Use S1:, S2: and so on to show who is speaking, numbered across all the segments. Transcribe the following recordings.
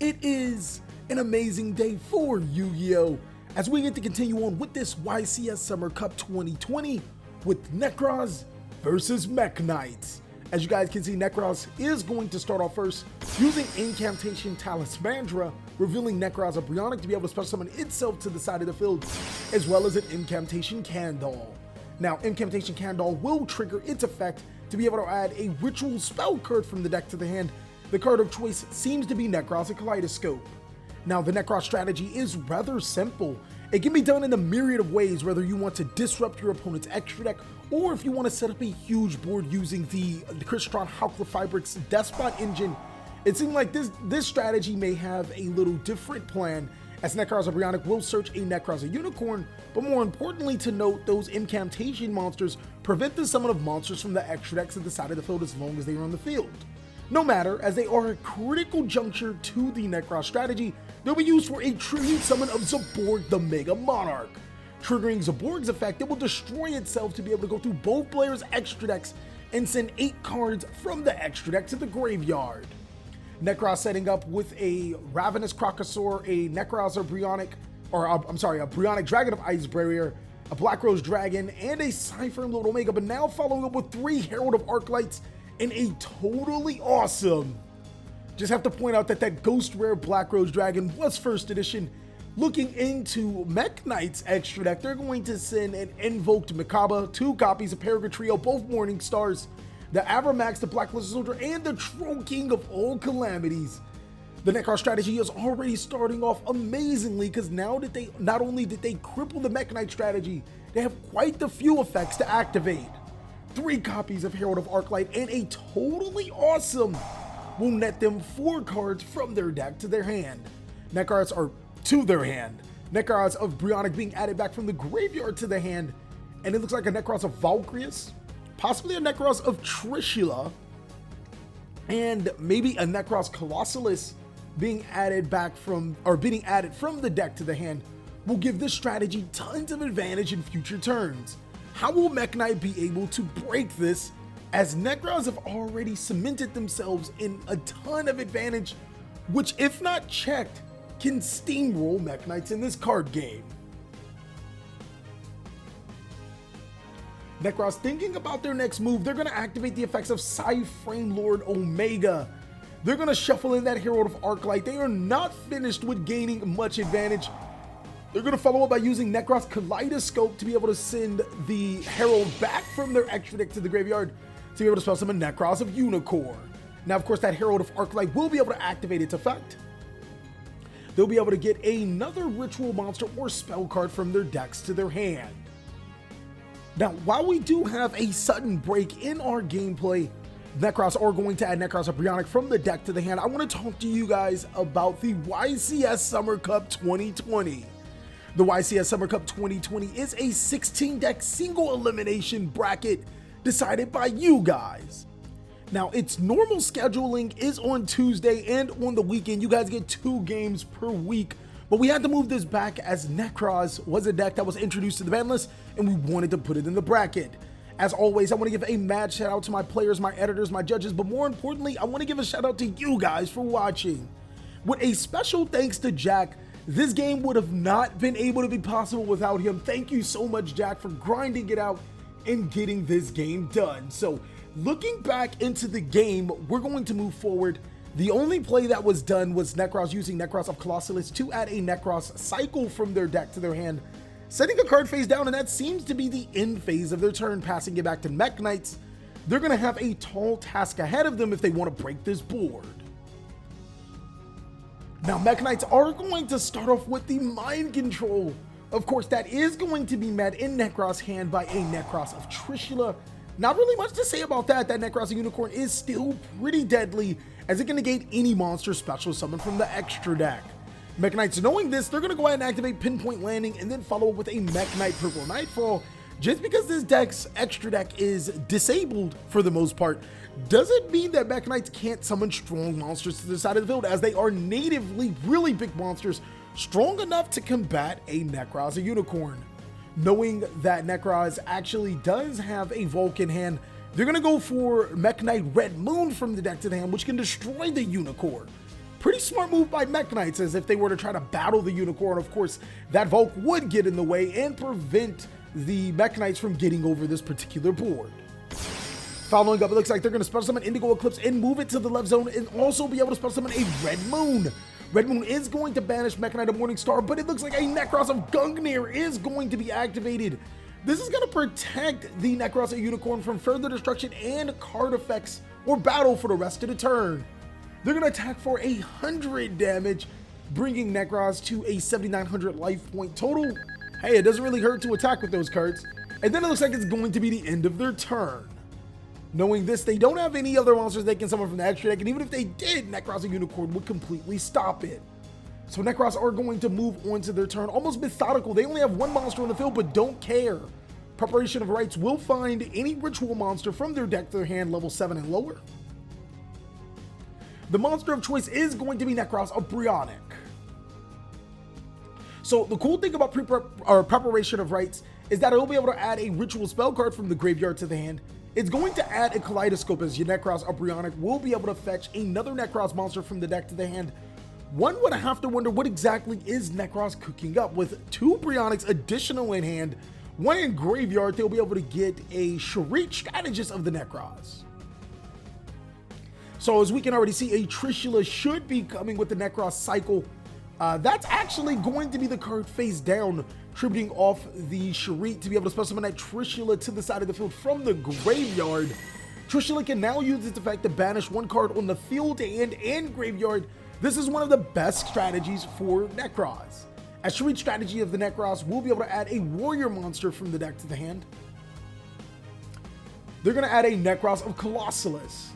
S1: It is an amazing day for Yu-Gi-Oh! As we get to continue on with this YCS Summer Cup 2020 with Nekroz versus Mekk-Knight. As you guys can see, Nekroz is going to start off first using Incantation Talismandra, revealing Nekroz of Bryonic to be able to special summon itself to the side of the field, as well as an Incantation Candle. Now, Incantation Candle will trigger its effect to be able to add a ritual spell card from the deck to the hand. The card of choice seems to be Nekroz, a Kaleidoscope. Now, the Nekroz strategy is rather simple. It can be done in a myriad of ways, whether you want to disrupt your opponent's extra deck, or if you want to set up a huge board using the Crystron Hauclefibrix Despot engine. It seems like this strategy may have a little different plan, as Nekroz of Bryonic will search a Nekroz a Unicorn, but more importantly to note, those incantation monsters prevent the summon of monsters from the extra decks at the side of the field as long as they are on the field. No matter, as they are a critical juncture to the Nekroz strategy, they'll be used for a tribute summon of Zaborg the Mega Monarch. Triggering Zaborg's effect, it will destroy itself to be able to go through both players' extra decks and send 8 cards from the extra deck to the graveyard. Nekroz setting up with a Ravenous Crocosaur, a Nekroz or Bryonic, a Bryonic Dragon of Ice Barrier, a Black Rose Dragon, and a Cypher Lord Omega, but now following up with 3 Herald of Arclights and a totally awesome, just have to point out that Ghost Rare Black Rose Dragon was first edition. Looking into Mekk-Knight's extra deck, they're going to send an Invoked Mikaba, 2 copies of Peregrine Trio, both Morning Stars, the Avramax, the Black Lizard Soldier, and the Troll King of all calamities. The Nekroz strategy is already starting off amazingly, because now that they not only did they cripple the Mekk-Knight strategy, they have quite the few effects to activate. 3 copies of Herald of Arclight and a totally awesome will net them 4 cards from their deck to their hand. Nekroz of Bryonic being added back from the graveyard to the hand, and it looks like a Nekroz of Valkyrius, possibly a Nekroz of Trishula, and maybe a Nekroz Colossalis being added from the deck to the hand will give this strategy tons of advantage in future turns. How will Mekk-Knight be able to break this, as Nekroz have already cemented themselves in a ton of advantage, which if not checked, can steamroll Mekk-Knights in this card game? Nekroz thinking about their next move, they're going to activate the effects of Cyframe Lord Omega. They're going to shuffle in that Herald of Arclight. They are not finished with gaining much advantage. They're going to follow up by using Nekroz Kaleidoscope to be able to send the Herald back from their extra deck to the graveyard to be able to spell summon Nekroz of Unicorn. Now, of course, that Herald of Arclight will be able to activate its effect. They'll be able to get another ritual monster or spell card from their decks to their hand. Now, while we do have a sudden break in our gameplay, Nekroz are going to add Nekroz of Bryonic from the deck to the hand. I want to talk to you guys about the YCS Summer Cup 2020. The YCS Summer Cup 2020 is a 16-deck single elimination bracket decided by you guys. Now, its normal scheduling is on Tuesday, and on the weekend, you guys get 2 games per week. But we had to move this back as Nekroz was a deck that was introduced to the ban list, and we wanted to put it in the bracket. As always, I want to give a mad shout out to my players, my editors, my judges, but more importantly, I want to give a shout out to you guys for watching. With a special thanks to Jack, this game would have not been able to be possible without him. Thank you so much, Jack, for grinding it out and getting this game done. So, looking back into the game, we're going to move forward. The only play that was done was Nekroz using Nekroz of Colossalis to add a Nekroz cycle from their deck to their hand, setting a card face down, and that seems to be the end phase of their turn, passing it back to Mekk-Knights. They're going to have a tall task ahead of them if they want to break this board. Now, Mekk-Knights are going to start off with the Mind Control. Of course, that is going to be met in Nekroz's hand by a Nekroz of Trishula. Not really much to say about that. That Nekroz of Unicorn is still pretty deadly, as it can negate any monster special summon from the extra deck. Mekk-Knights knowing this, they're going to go ahead and activate Pinpoint Landing and then follow up with a Mekk-Knight Purple Nightfall. Just because this deck's extra deck is disabled for the most part, doesn't mean that Mekk-Knights can't summon strong monsters to the side of the field, as they are natively really big monsters, strong enough to combat a Nekroz of Unicorn. Knowing that Nekroz actually does have a Vulcan hand, they're going to go for Mekk-Knight Red Moon from the deck to the hand, which can destroy the Unicorn. Pretty smart move by Mekk-Knights, as if they were to try to battle the Unicorn, of course, that Volk would get in the way and prevent the Mekk-Knights from getting over this particular board. Following up, it looks like they're going to special summon Indigo Eclipse and move it to the left zone, and also be able to special summon a Red Moon. Red Moon is going to banish Mekk-Knight of Morningstar, but it looks like a Nekroz of Gungnir is going to be activated. This is going to protect the Nekroz of Unicorn from further destruction and card effects or battle for the rest of the turn. They're going to attack for 100 damage, bringing Nekroz to a 7,900 life point total. Hey, it doesn't really hurt to attack with those cards. And then it looks like it's going to be the end of their turn. Knowing this, they don't have any other monsters they can summon from the extra deck, and even if they did, Nekroz of Unicorn would completely stop it. So Nekroz are going to move on to their turn, almost methodical. They only have one monster on the field, but don't care. Preparation of Rites will find any ritual monster from their deck to their hand level 7 and lower. The monster of choice is going to be Nekroz of Brionac. So the cool thing about Preparation of Rites is that it'll be able to add a ritual spell card from the graveyard to the hand. It's going to add a Kaleidoscope, as your Nekroz of Brionac will be able to fetch another Nekroz monster from the deck to the hand. One would have to wonder what exactly is Nekroz cooking up. With 2 Brionacs additional in hand, 1 in graveyard, they'll be able to get a Sharit Strategist of the Nekroz. So as we can already see, a Trishula should be coming with the Nekroz cycle. That's actually going to be the card face down, tributing off the Sharit to be able to special summon that Trishula to the side of the field from the graveyard. Trishula can now use its effect to banish 1 card on the field and graveyard. This is one of the best strategies for Nekroz. As Sharit strategy of the Nekroz, we'll be able to add a warrior monster from the deck to the hand. They're going to add a Nekroz of Colossalus.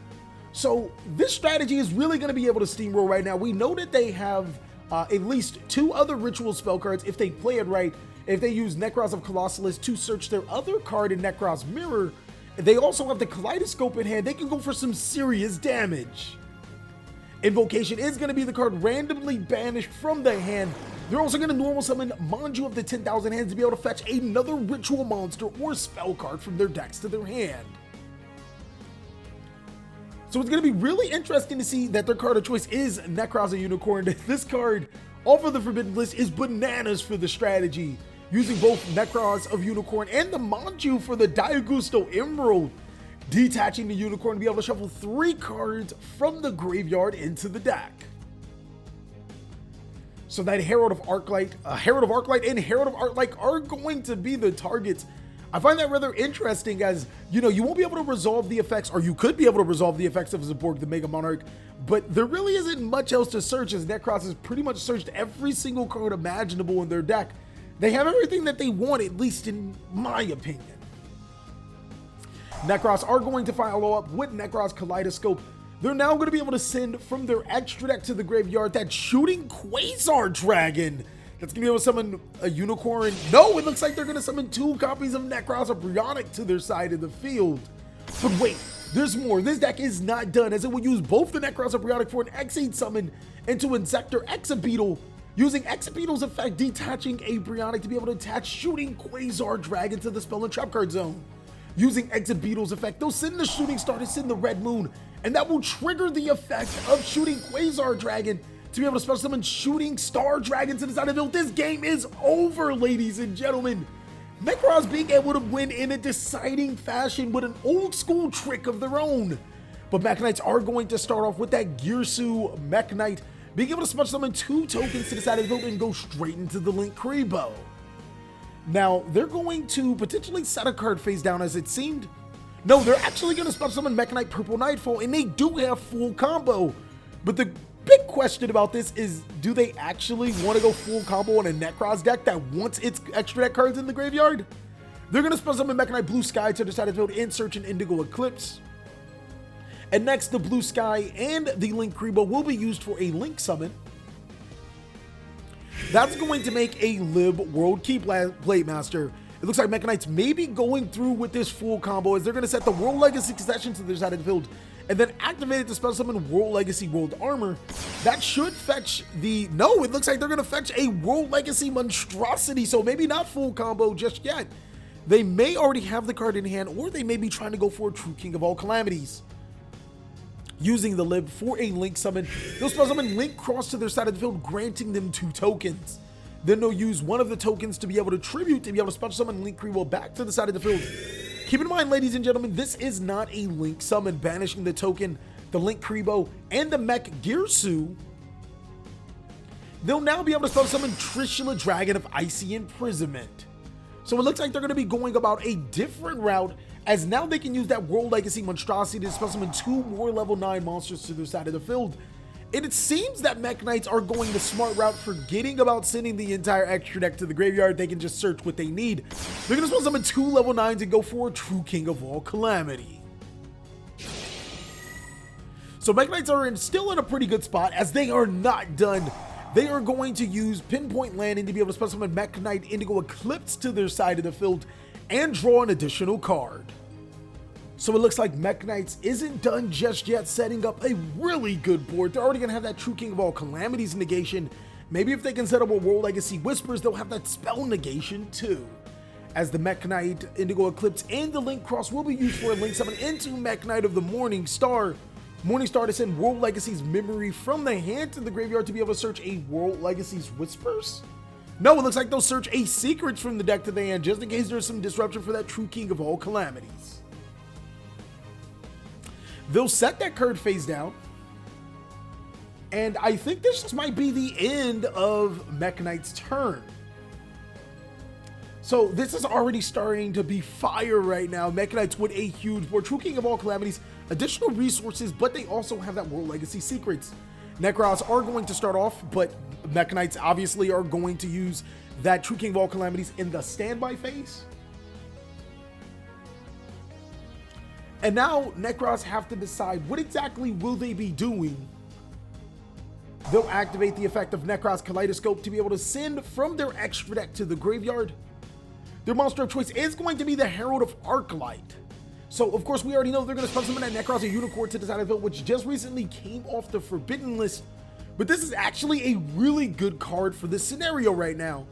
S1: So this strategy is really going to be able to steamroll right now. We know that they have at least 2 other ritual spell cards if they play it right. If they use Nekroz of Colossalus to search their other card in Nekroz Mirror, they also have the Kaleidoscope in hand. They can go for some serious damage. Invocation is going to be the card randomly banished from the hand. They're also going to normal summon Manju of the 10,000 Hands to be able to fetch another ritual monster or spell card from their decks to their hand. So it's going to be really interesting to see that their card of choice is Nekroz of Unicorn. This card off of the Forbidden List is bananas for the strategy, using both Nekroz of Unicorn and the Manju for the Diagusto Emerald, detaching the Unicorn to be able to shuffle 3 cards from the graveyard into the deck. So that Herald of Arclight, and Herald of Arclight are going to be the targets. I find that rather interesting, as you know, you won't be able to resolve the effects, or you could be able to resolve the effects of Zaborg the Mega Monarch, but there really isn't much else to search, as Nekroz has pretty much searched every single card imaginable in their deck. They have everything that they want, at least in my opinion. Nekroz are going to follow up with Nekroz Kaleidoscope. They're now going to be able to send from their extra deck to the graveyard that Shooting Quasar Dragon. That's going to be able to summon a Unicorn. No, it looks like they're going to summon 2 copies of Nekroz of Brionac to their side of the field. But wait, there's more. This deck is not done, as it will use both the Nekroz of Brionac for an X8 summon into Insector Exabeetle, using Exabeetle's effect, detaching a Brionac to be able to attach Shooting Quasar Dragon to the spell and trap card zone. Using Exabeetle's effect, they'll send the Shooting Star to send the Red Moon, and that will trigger the effect of Shooting Quasar Dragon to be able to special summon Shooting Star Dragon to the side of the field. This game is over, ladies and gentlemen. Nekroz being able to win in a deciding fashion with an old school trick of their own. But Mekk-Knights are going to start off with that Girsu Mekk-Knight, being able to special summon 2 tokens to the side of the field and go straight into the Nekroz. Now, they're going to potentially set a card face down, as it seemed. No, they're actually going to special summon Mekk-Knight Purple Nightfall, and they do have full combo. But the big question about this is, do they actually want to go full combo on a Nekroz deck that wants its extra deck cards in the graveyard? They're going to special summon Mekk-Knight Blue Sky to the side of the field and search an Indigo Eclipse. And next, the Blue Sky and the Nekroz will be used for a Link summon. That's going to make a Lib World Key Plate Master. It looks like Mekk-Knights may be going through with this full combo, as they're going to set the World Legacy Concession to their side of the field and then activate it to special summon World Legacy World Armor. That should fetch the... No, it looks like they're going to fetch a World Legacy Monstrosity, so maybe not full combo just yet. They may already have the card in hand, or they may be trying to go for a True King of All Calamities. using the lib for a link summon. They'll spell summon Nekroz to their side of the field, granting them 2 tokens. Then they'll use one of the tokens to be able to tribute, to be able to special summon Nekroz back to the side of the field. Keep in mind, ladies and gentlemen, this is not a link summon. Banishing the token, the Nekroz, and the Mekk-Knight, they'll now be able to spell summon Trishula, Dragon of Icy Imprisonment. So it looks like they're going to be going about a different route, as now they can use that World Legacy monstrosity to spell summon 2 more level 9 monsters to their side of the field. And it seems that Mekk-Knights are going the smart route, forgetting about sending the entire extra deck to the graveyard. They can just search what they need. They're going to spell summon 2 level 9s and go for a true King of all Calamity. So Mekk-Knights are still in a pretty good spot, as they are not done. They are going to use Pinpoint Landing to be able to spell summon Mekk-Knight Indigo Eclipse to their side of the field and draw an additional card. So it looks like Mekk-Knights isn't done just yet, setting up a really good board. They're already going to have that True King of all Calamities negation. Maybe if they can set up a World Legacy Whispers, they'll have that spell negation too. As the Mekk-Knight Indigo Eclipse and the Nekroz will be used for a link summon into Mekk-Knight of the Morning Star. Morning Star to send World Legacy's memory from the hand to the graveyard to be able to search a World Legacy's Whispers? No, it looks like they'll search a Secrets from the deck to the hand, just in case there's some disruption for that True King of all Calamities. They'll set that card face down, and I think this just might be the end of Mekk-Knight's turn. So this is already starting to be fire right now. Mekk-Knights with a huge board. True King of all Calamities, additional resources, but they also have that World Legacy Secrets. Nekroz are going to start off, but Mekk-Knights obviously are going to use that True King of all Calamities in the standby phase. And now Nekroz have to decide what exactly will they be doing. They'll activate the effect of Nekroz Kaleidoscope to be able to send from their extra deck to the graveyard. Their monster of choice is going to be the Herald of Arclight. So, of course, we already know they're going to spell summon that Nekroz a Unicorn to the side of the field, which just recently came off the Forbidden list. But this is actually a really good card for this scenario right now.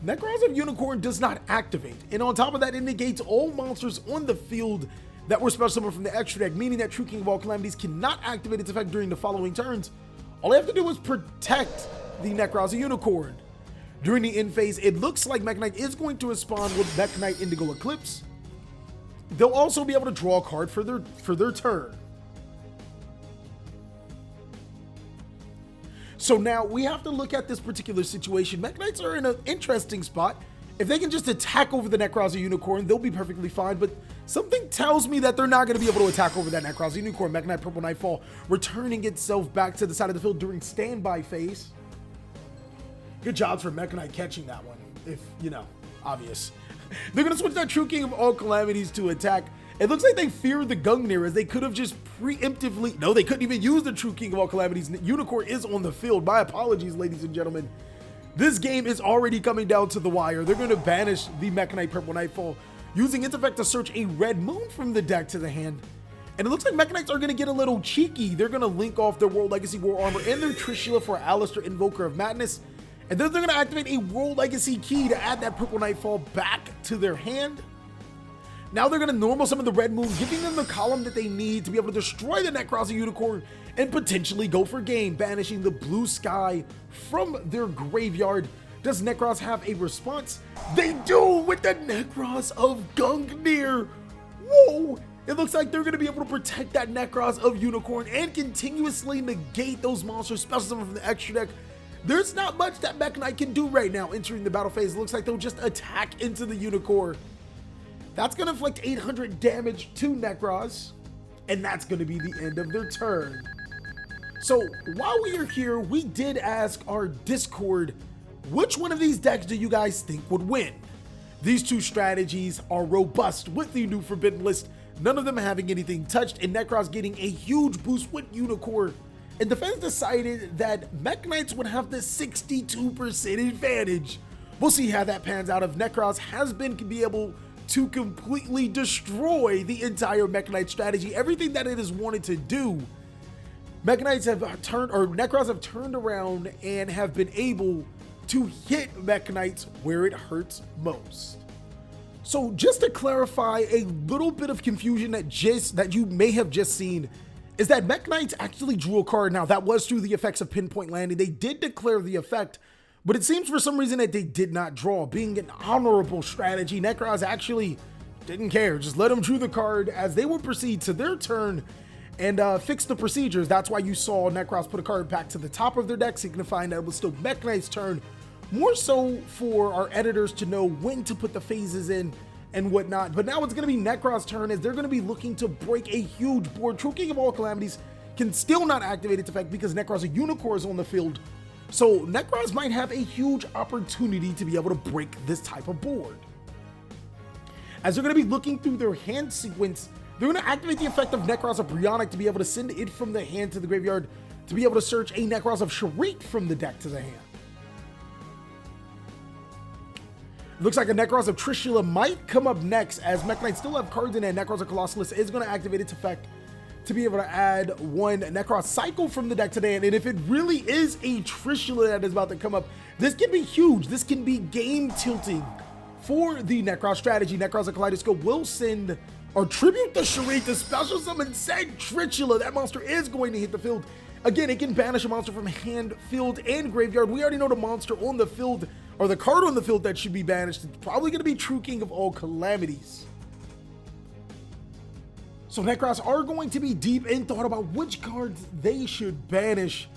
S1: Nekroz of Unicorn does not activate, and on top of that, it negates all monsters on the field that were special summoned from the extra deck, meaning that True King of all Calamities cannot activate its effect during the following turns. All they have to do is protect the Nekroz a Unicorn. During the end phase, it looks like Mekk-Knight is going to respond with Mekk-Knight Indigo Eclipse. They'll also be able to draw a card for their turn. So now we have to look at this particular situation. Mekk-Knights are in an interesting spot. If they can just attack over the Nekroz a Unicorn, they'll be perfectly fine, but something tells me that they're not going to be able to attack over that Nekroz a Unicorn. Mekk-Knight Purple Nightfall returning itself back to the side of the field during standby phase. Good jobs for Mekk-Knight catching that one, if, you know, obvious. They're going to switch that True King of all Calamities to attack. It looks like they fear the Gungnir, as they could have just preemptively... No, they couldn't even use the True King of all Calamities. Unicorn is on the field. My apologies, ladies and gentlemen. This game is already coming down to the wire. They're going to banish the Mekk-Knight Purple Nightfall, using its effect to search a Red Moon from the deck to the hand. And it looks like Mekk-Knights are going to get a little cheeky. They're going to link off their World Legacy War Armor and their Trishula for Alistair Invoker of Madness. And then they're going to activate a World Legacy key to add that Purple Nightfall back to their hand. Now they're going to normal summon the Red Moon, giving them the column that they need to be able to destroy the Nekroz a Unicorn and potentially go for game, banishing the Blue Sky from their graveyard. Does Nekroz have a response? They do, with the Nekroz of Gungnir. Whoa! It looks like they're going to be able to protect that Nekroz of Unicorn and continuously negate those monsters, special summon from the extra deck. There's not much that Mekk-Knight can do right now entering the battle phase. It looks like they'll just attack into the Unicorn. That's going to inflict 800 damage to Nekroz, and that's going to be the end of their turn. So while we are here, we did ask our Discord, which one of these decks do you guys think would win? These two strategies are robust with the new Forbidden list, none of them having anything touched, and Nekroz getting a huge boost with Unicorn. And the fans decided that Mekk-Knights would have the 62% advantage. We'll see how that pans out. If Nekroz has been able to completely destroy the entire Mekk-Knight strategy, everything that it has wanted to do, Mekk-Knights have turned, or Nekroz have turned around and have been able to hit Mekk-Knights where it hurts most. So just to clarify a little bit of confusion that you may have just seen, is that Mekk-Knight actually drew a card. Now, that was through the effects of pinpoint landing. They did declare the effect, but it seems for some reason that they did not draw. Being an honorable strategy, Nekroz actually didn't care. Just let them draw the card as they would proceed to their turn and fix the procedures. That's why you saw Nekroz put a card back to the top of their deck, signifying that it was still Mekk-Knight's turn. More so for our editors to know when to put the phases in and whatnot. But now it's going to be Nekroz's turn, as they're going to be looking to break a huge board. True King of all calamities can still not activate its effect because Nekroz's Yugioh is on the field. So Nekroz might have a huge opportunity to be able to break this type of board. As they're going to be looking through their hand sequence, they're going to activate the effect of Nekroz of Bryonic to be able to send it from the hand to the graveyard, to be able to search a Nekroz of Sharit from the deck to the hand. Looks like a Nekroz of Trishula might come up next, as Mekk-Knight still have cards in it. Nekroz of Colossus is going to activate its effect to be able to add one Nekroz Cycle from the deck to the hand. And if it really is a Trishula that is about to come up, this can be huge. This can be game tilting for the Nekroz strategy. Nekroz of Kaleidoscope will send or tribute the Sharit to special summon said Trishula. That monster is going to hit the field. Again, it can banish a monster from hand, field, and graveyard. We already know the monster on the field, or the card on the field that should be banished. It's probably going to be True King of all calamities. So Nekroz are going to be deep in thought about which cards they should banish.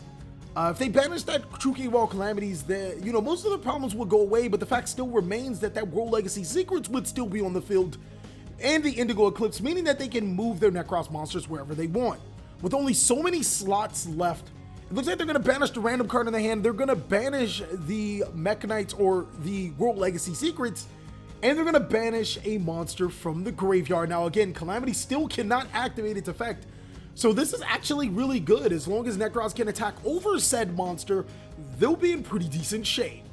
S1: If they banish that True King of all calamities, most of the problems will go away, but the fact still remains that World Legacy Secrets would still be on the field, and the Indigo Eclipse, meaning that they can move their Nekroz monsters wherever they want. With only so many slots left, it looks like they're going to banish the random card in the hand. They're going to banish the Mekk-Knight or the World Legacy Secrets, and they're going to banish a monster from the graveyard. Now, again, Calamity still cannot activate its effect, so this is actually really good. As long as Nekroz can attack over said monster, they'll be in pretty decent shape.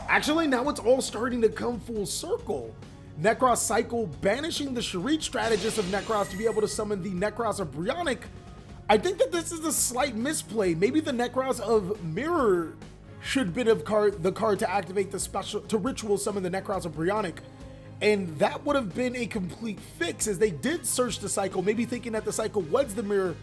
S1: Actually, now it's all starting to come full circle. Nekroz Cycle banishing the Sharit strategist of Nekroz to be able to summon the Nekroz of Bryonic. I think that this is a slight misplay. Maybe the Nekroz of Mirror should have been the card to activate the special, to ritual summon the Nekroz of Bryonic. And that would have been a complete fix, as they did search the cycle, maybe thinking that the cycle was the mirror.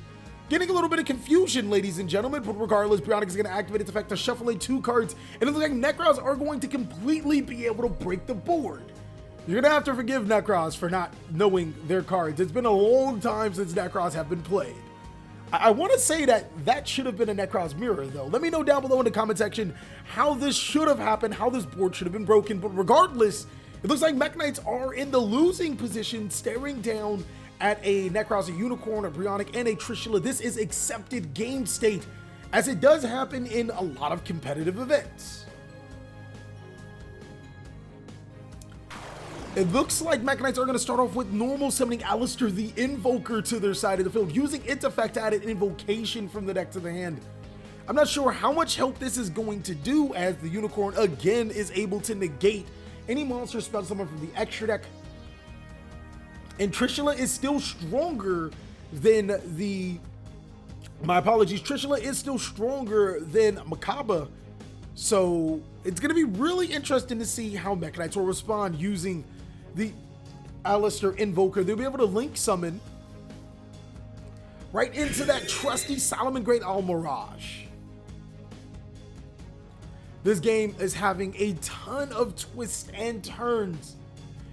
S1: Getting a little bit of confusion, ladies and gentlemen, but regardless, Bryonic is going to activate its effect to shuffle in 2 cards, and it looks like Nekroz are going to completely be able to break the board. You're going to have to forgive Nekroz for not knowing their cards. It's been a long time since Nekroz have been played. I want to say that should have been a Nekroz mirror, though. Let me know down below in the comment section how this should have happened, how this board should have been broken. But regardless, it looks like Mekk-Knights are in the losing position, staring down at a Nekroz, a Unicorn, a Bryonic, and a Trishula. This is accepted game state, as it does happen in a lot of competitive events. It looks like Mekk-Knights are going to start off with normal summoning Alistair the Invoker to their side of the field, using its effect to add an invocation from the deck to the hand. I'm not sure how much help this is going to do, as the Unicorn again is able to negate any monster spell summon from the extra deck. And Trishula is still stronger than Trishula is still stronger than Makaba. So it's going to be really interesting to see how Mekk-Knights will respond using the Alistair Invoker. They'll be able to link summon right into that trusty Solomon Great Al-Mirage. This game is having a ton of twists and turns.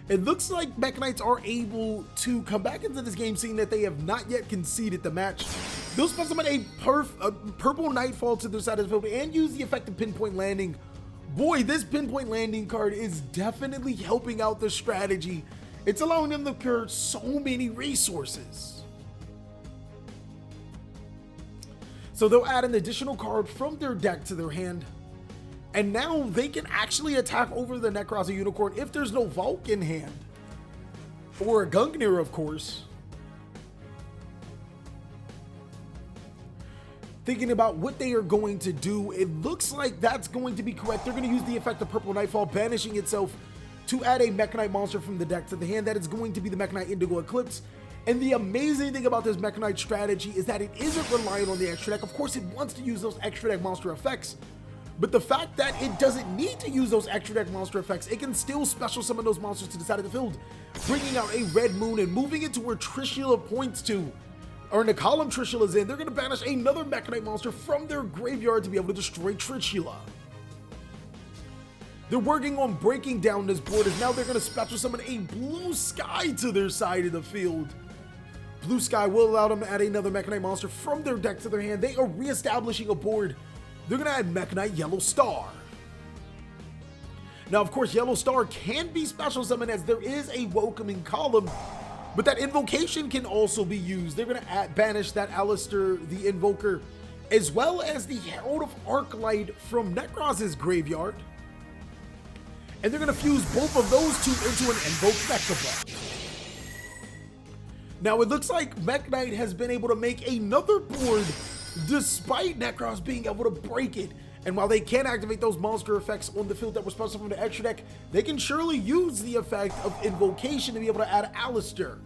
S1: It looks like Mekk-Knights are able to come back into this game, seeing that they have not yet conceded the match. They'll spell summon a Purple Nightfall to their side of the field and use the effect of Pinpoint Landing. Boy, this Pinpoint Landing card is definitely helping out the strategy. It's allowing them to clear so many resources. So they'll add an additional card from their deck to their hand, and now they can actually attack over the Nekroz or Unicorn if there's no Valk in hand, or a Gungnir, of course. Thinking about what they are going to do, it looks like that's going to be correct. They're going to use the effect of Purple Nightfall, banishing itself to add a Mekk-Knight monster from the deck to the hand. That is going to be the Mekk-Knight Indigo Eclipse. And the amazing thing about this Mekk-Knight strategy is that it isn't reliant on the extra deck. Of course, it wants to use those extra deck monster effects, but the fact that it doesn't need to use those extra deck monster effects, it can still special summon those monsters to the side of the field, bringing out a Red Moon and moving it to where Trishula points to. or in the column Trishula's in, they're going to banish another Mekk-Knight monster from their graveyard to be able to destroy Trishula. They're working on breaking down this board as now they're going to special summon a Blue Sky to their side of the field. Blue Sky will allow them to add another Mekk-Knight monster from their deck to their hand. They are reestablishing a board. They're going to add Mekk-Knight Yellow Star. Now, of course, Yellow Star can be special summoned as there is a welcoming column, but that invocation can also be used. They're going to banish that Alistair the Invoker, as well as the Herald of Arclight from Nekroz's graveyard. And they're going to fuse both of those two into an Invoke Mecha. Now, it looks like Mekk-Knight has been able to make another board despite Nekroz being able to break it. And while they can't activate those monster effects on the field that were special from the extra deck, they can surely use the effect of Invocation to be able to add Alistair.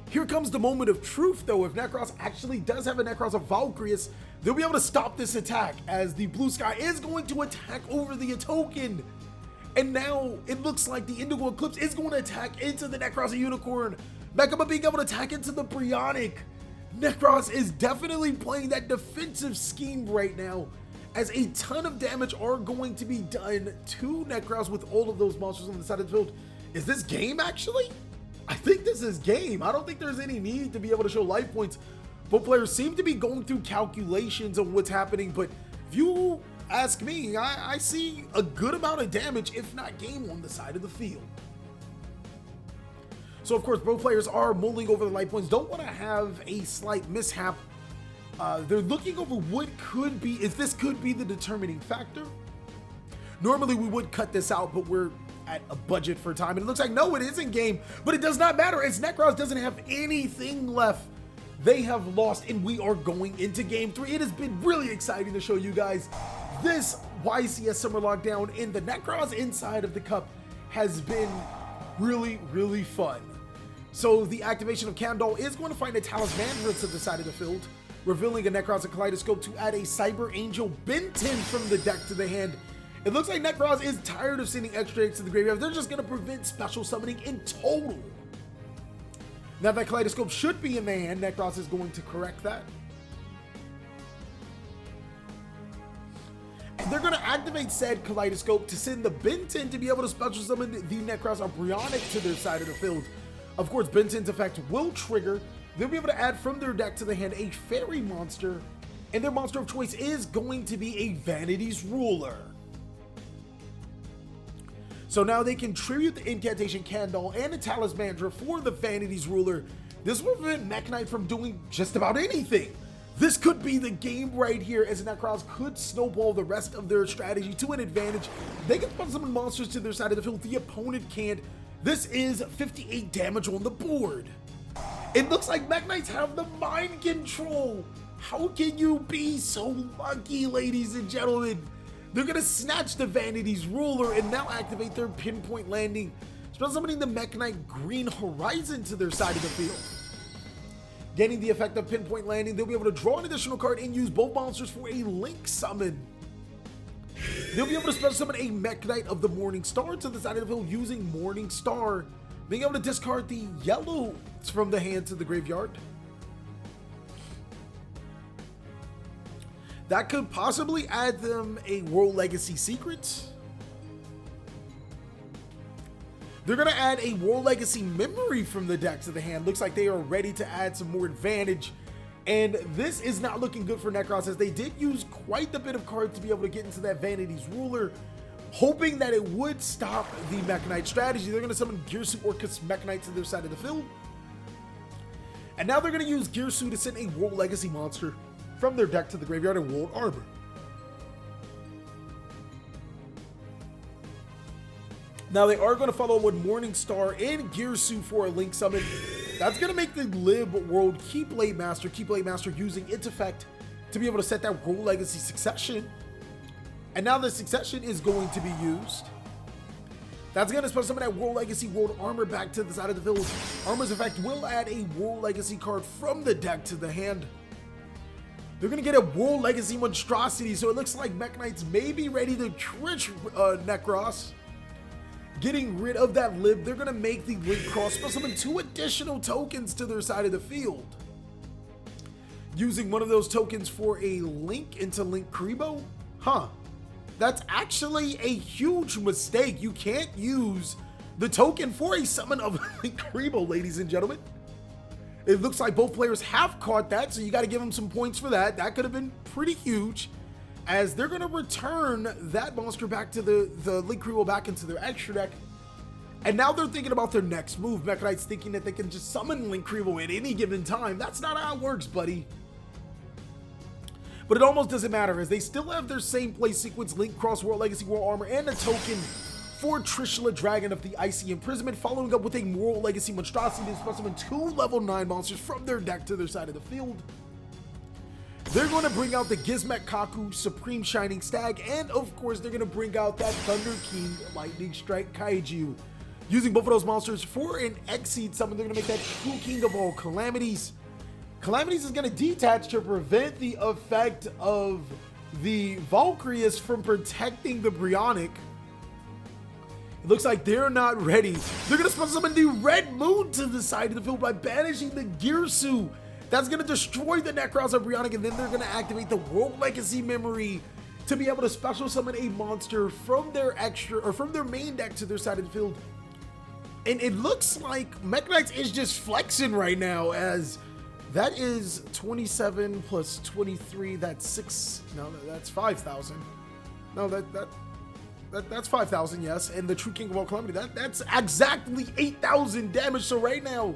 S1: Here comes the moment of truth though. If Nekroz actually does have a Nekroz of Valkyrius, they'll be able to stop this attack as the Blue Sky is going to attack over the token. And now it looks like the Indigo Eclipse is going to attack into the Nekroz of Unicorn. Mekama being able to attack into the Bryonic. Nekroz is definitely playing that defensive scheme right now, as a ton of damage are going to be done to Nekroz with all of those monsters on the side of the field. Is this game actually? I think this is game. I don't think there's any need to be able to show life points. Both players seem to be going through calculations on what's happening, but if you ask me, I see a good amount of damage, if not game, on the side of the field. So of course, both players are mulling over the life points, don't want to have a slight mishap. They're looking over what could be, if this could be the determining factor. Normally we would cut this out, but we're at a budget for time, and it looks like no, it isn't game, but it does not matter as Nekroz doesn't have anything left. They have lost, and we are going into game 3. It has been really exciting to show you guys this YCS Summer Lockdown, and the Nekroz inside of the cup has been really, really fun. So the activation of Candle is going to find a Talisman to the side of the field, revealing a Nekroz and Kaleidoscope to add a Cyber Angel Benton from the deck to the hand. It looks like Nekroz is tired of sending extra decks to the graveyard. They're just going to prevent special summoning in total. Now that Kaleidoscope should be in the hand, Nekroz is going to correct that. And they're going to activate said Kaleidoscope to send the Benton to be able to special summon the Nekroz or Bryonic to their side of the field. Of course, Benton's effect will trigger. They'll be able to add from their deck to the hand a fairy monster, and their monster of choice is going to be a Vanity's Ruler. So now they can tribute the Incantation Candle and a Talismandra for the Vanity's Ruler. This will prevent Mekk-Knight from doing just about anything. This could be the game right here, as Nekroz could snowball the rest of their strategy to an advantage. They can spawn summon monsters to their side of the field. The opponent can't. This is 58 damage on the board. It looks like Mekk-Knights have the mind control. How can you be so lucky, ladies and gentlemen? They're going to snatch the Vanity's Ruler and now activate their Pinpoint Landing, spell summoning the Mekk-Knight Green Horizon to their side of the field. Gaining the effect of Pinpoint Landing, they'll be able to draw an additional card and use both monsters for a Link Summon. They'll be able to special summon a Mekk-Knight of the Morning Star to the side of the field using Morning Star, being able to discard the yellow from the hand to the graveyard. That could possibly add them a World Legacy Secret. They're going to add a World Legacy Memory from the deck to the hand. Looks like they are ready to add some more advantage. And this is not looking good for Nekroz, as they did use quite a bit of cards to be able to get into that Vanity's Ruler, hoping that it would stop the Mekk-Knight strategy. They're going to summon Girsu or Mekk-Knight to their side of the field. And now they're going to use Girsu to send a World Legacy monster from their deck to the graveyard in World Arbor. Now they are going to follow with Morning Star and Girsu for a Link Summon. That's going to make the Lib World Keyblade Master using its effect to be able to set that World Legacy Succession. And now the Succession is going to be used. That's going to special summon that World Legacy World Armor back to the side of the field. Armor's effect will add a World Legacy card from the deck to the hand. They're going to get a World Legacy Monstrosity, so it looks like Mekk-Knights may be ready to trick Nekroz. Getting rid of that Lib, they're going to make the Link Cross, special summon 2 additional tokens to their side of the field. using one of those tokens for a link into Nekroz? Huh. That's actually a huge mistake. You can't use the token for a summon of Nekroz, ladies and gentlemen. It looks like both players have caught that, so you got to give them some points for that. That could have been pretty huge, as they're going to return that monster back to the Nekroz back into their extra deck. And now they're thinking about their next move. Mekk-Knight's thinking that they can just summon Nekroz at any given time. That's not how it works, buddy. But it almost doesn't matter, as they still have their same play sequence: Nekroz, World Legacy, World Armor, and a token for Trishula, Dragon of the Icy Imprisonment, following up with a World Legacy Monstrosity to summon 2 level 9 monsters from their deck to their side of the field. They're going to bring out the Gizmek Kaku, Supreme Shining Stag, and of course they're going to bring out that Thunder King Lightning Strike Kaiju. Using both of those monsters for an Exceed summon, they're going to make that True King of all Calamities. Calamities is going to detach to prevent the effect of the Valkyrius from protecting the Brionic. It looks like they're not ready. They're going to summon the Red Moon to the side of the field by banishing the Girsu. That's going to destroy the Nekroz of Brionic, and then they're going to activate the World Legacy Memory to be able to special summon a monster from their from their main deck to their side of the field. And it looks like Mekk-Knight is just flexing right now, as that is 27 plus 23. That's 6. No, that's 5,000. No, that's 5,000, yes. And the True King of all Calamity, that's exactly 8,000 damage. So right now,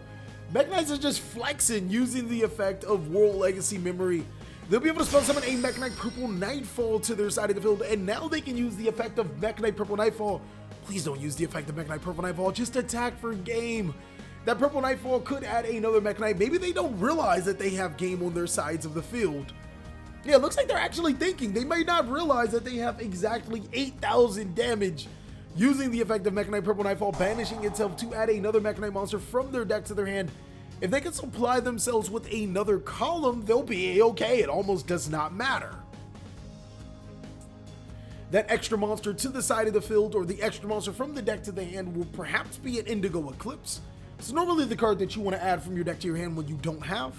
S1: Mekk-Knight is just flexing using the effect of World Legacy Memory. They'll be able to spell summon a Mekk-Knight Purple Nightfall to their side of the field, and now they can use the effect of Mekk-Knight Purple Nightfall. Please don't use the effect of Mekk-Knight Purple Nightfall, just attack for game. That Purple Nightfall could add another Mekk-Knight. Maybe they don't realize that they have game on their sides of the field. Yeah, it looks like they're actually thinking. They may not realize that they have exactly 8,000 damage. Using the effect of Mekk-Knight Purple Nightfall, banishing itself to add another Mekk-Knight monster from their deck to their hand. If they can supply themselves with another column, they'll be okay. It almost does not matter. That extra monster to the side of the field, or the extra monster from the deck to the hand, will perhaps be an Indigo Eclipse. It's normally the card that you want to add from your deck to your hand when you don't have.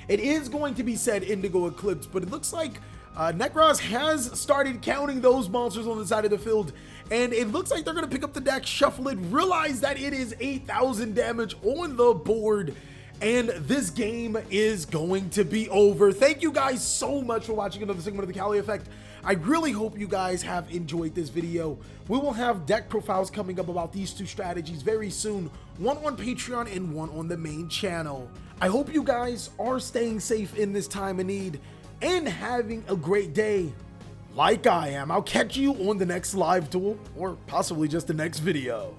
S1: It is going to be said Indigo Eclipse, but it looks like Nekroz has started counting those monsters on the side of the field, and it looks like they're going to pick up the deck, shuffle it, realize that it is 8,000 damage on the board, and this game is going to be over. Thank you guys so much for watching another segment of the TheCaliEffect. I really hope you guys have enjoyed this video. We will have deck profiles coming up about these two strategies very soon, one on Patreon and one on the main channel. I hope you guys are staying safe in this time of need and having a great day like I am. I'll catch you on the next live duel, or possibly just the next video.